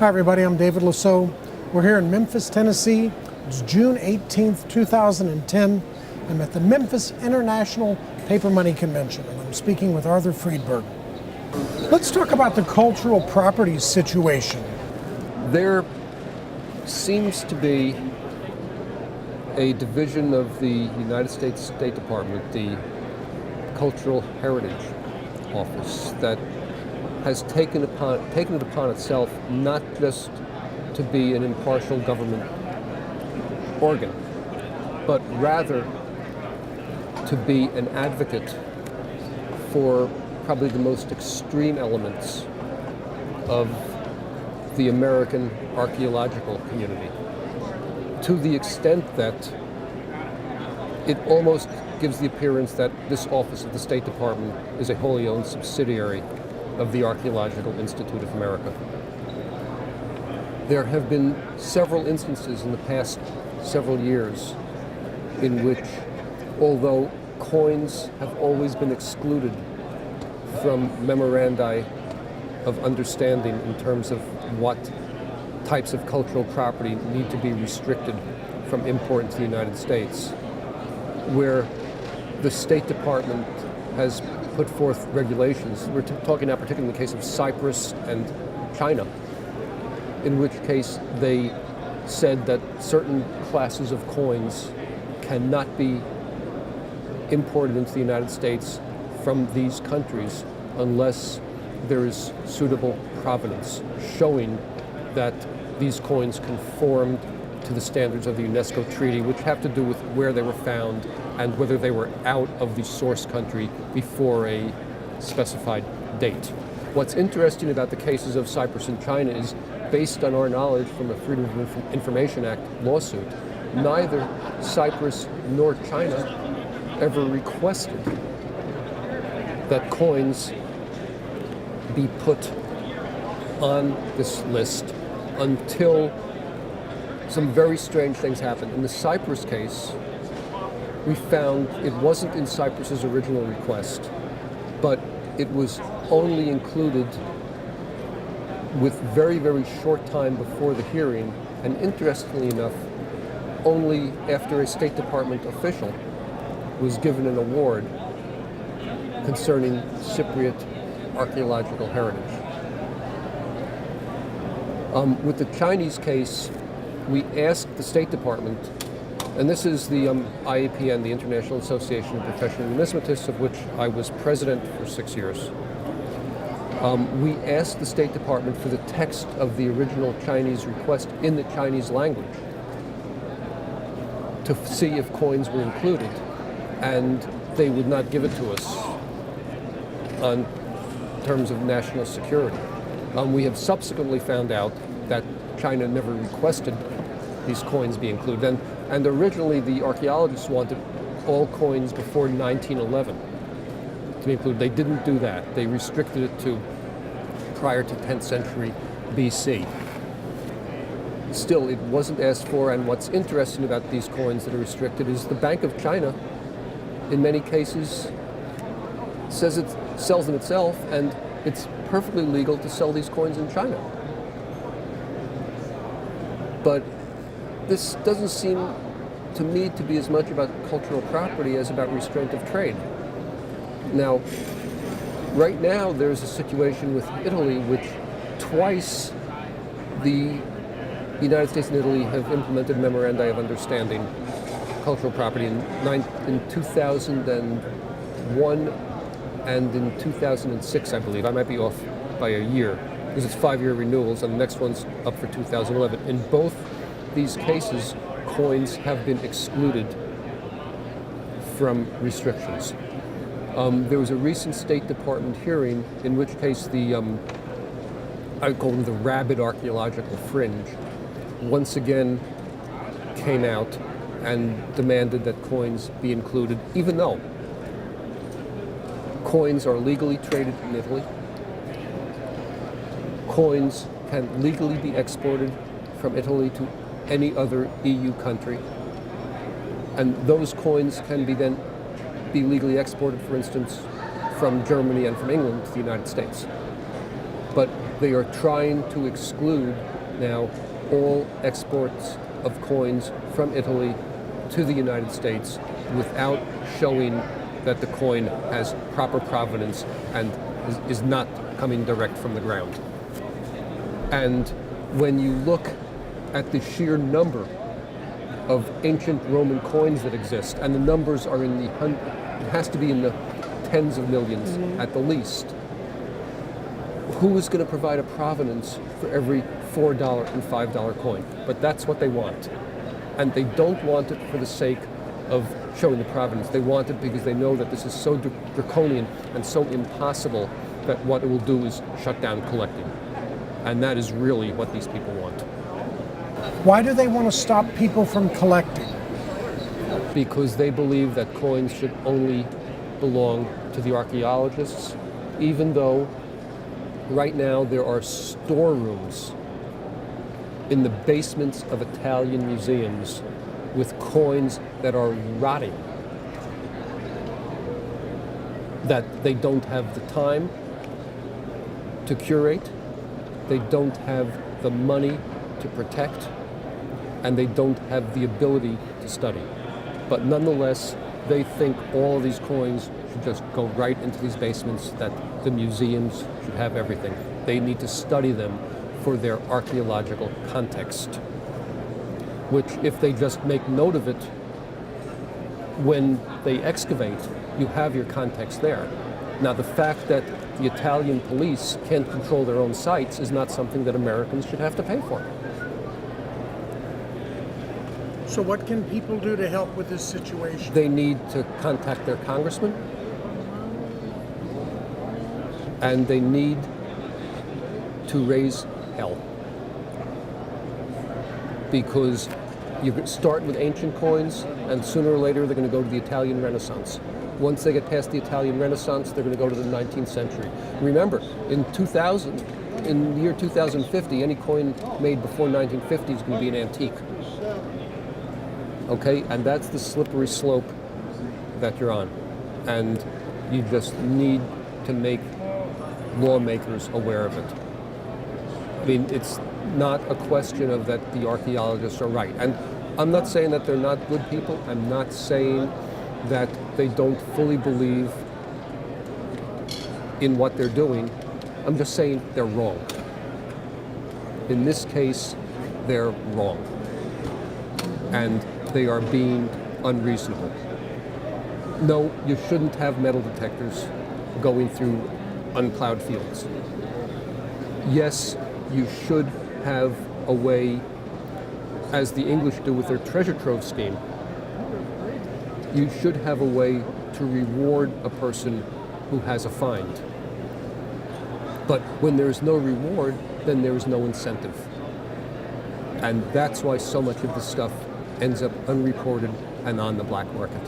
Hi everybody, I'm David Lisot. We're here in Memphis, Tennessee. It's June 18th, 2010. I'm at the Memphis International Paper Money Convention, and I'm speaking with Arthur Friedberg. Let's talk about the cultural properties situation. There seems to be a division of the United States State Department, the Cultural Heritage Office, that has taken it upon itself not just to be an impartial government organ, but rather to be an advocate for probably the most extreme elements of the American archaeological community, to the extent that it almost gives the appearance that this office of the State Department is a wholly owned subsidiary of the Archaeological Institute of America. There have been several instances in the past several years in which, although coins have always been excluded from memoranda of understanding in terms of what types of cultural property need to be restricted from import into the United States, where the State Department has put forth regulations. We're talking now particularly in the case of Cyprus and China, in which case they said that certain classes of coins cannot be imported into the United States from these countries unless there is suitable provenance showing that these coins conformed to the standards of the UNESCO treaty, which have to do with where they were found and whether they were out of the source country before a specified date. What's interesting about the cases of Cyprus and China is, based on our knowledge from a Freedom of Information Act lawsuit, neither Cyprus nor China ever requested that coins be put on this list until some very strange things happened. In the Cyprus case, we found it wasn't in Cyprus's original request, but it was only included with very, very short time before the hearing, and interestingly enough, only after a State Department official was given an award concerning Cypriot archaeological heritage. With the Chinese case, we asked the State Department, and this is the IAPN, the International Association of Professional Numismatists, of which I was president for 6 years. We asked the State Department for the text of the original Chinese request in the Chinese language to see if coins were included, and they would not give it to us on terms of national security. We have subsequently found out that China never requested these coins be included, and originally the archaeologists wanted all coins before 1911 to be included. They didn't do that. They restricted it to prior to 10th century BC. Still, it wasn't asked for, and what's interesting about these coins that are restricted is the Bank of China, in many cases, says it sells them itself, and it's perfectly legal to sell these coins in China. But this doesn't seem to me to be as much about cultural property as about restraint of trade. Now, right now there's a situation with Italy, which twice the United States and Italy have implemented memoranda of understanding cultural property in 2001 and in 2006, I believe. I might be off by a year, because it's 5-year renewals, and the next one's up for 2011. In both these cases, coins have been excluded from restrictions. There was a recent State Department hearing in which case the, I call them the rabid archaeological fringe, once again came out and demanded that coins be included, even though coins are legally traded in Italy. Coins can legally be exported from Italy to any other EU country. And those coins can then be legally exported, for instance, from Germany and from England to the United States. But they are trying to exclude now all exports of coins from Italy to the United States without showing that the coin has proper provenance and is not coming direct from the ground. And when you look at the sheer number of ancient Roman coins that exist, and the numbers are in the it has to be in the tens of millions at the least, who is going to provide a provenance for every $4 and $5 coin? But that's what they want. And they don't want it for the sake of showing the provenance. They want it because they know that this is so draconian and so impossible that what it will do is shut down collecting. And that is really what these people want. Why do they want to stop people from collecting? Because they believe that coins should only belong to the archaeologists, even though right now there are storerooms in the basements of Italian museums with coins that are rotting, that they don't have the time to curate, they don't have the money to protect, and they don't have the ability to study. But nonetheless, they think all of these coins should just go right into these basements, that the museums should have everything. They need to study them for their archaeological context, which if they just make note of it when they excavate, you have your context there. Now, the fact that the Italian police can't control their own sites is not something that Americans should have to pay for. So what can people do to help with this situation? They need to contact their congressman, and they need to raise hell. Because you start with ancient coins, and sooner or later they're going to go to the Italian Renaissance. Once they get past the Italian Renaissance, they're going to go to the 19th century. Remember, in the year 2050, any coin made before 1950 is going to be an antique. Okay, and that's the slippery slope that you're on. And you just need to make lawmakers aware of it. I mean, it's not a question of that the archaeologists are right. And I'm not saying that they're not good people. I'm not saying that they don't fully believe in what they're doing. I'm just saying they're wrong. In this case, they're wrong. And they are being unreasonable. No, you shouldn't have metal detectors going through unplowed fields. Yes, you should have a way, as the English do with their treasure trove scheme, you should have a way to reward a person who has a find. But when there's no reward, then there is no incentive. And that's why so much of this stuff ends up unreported and on the black market.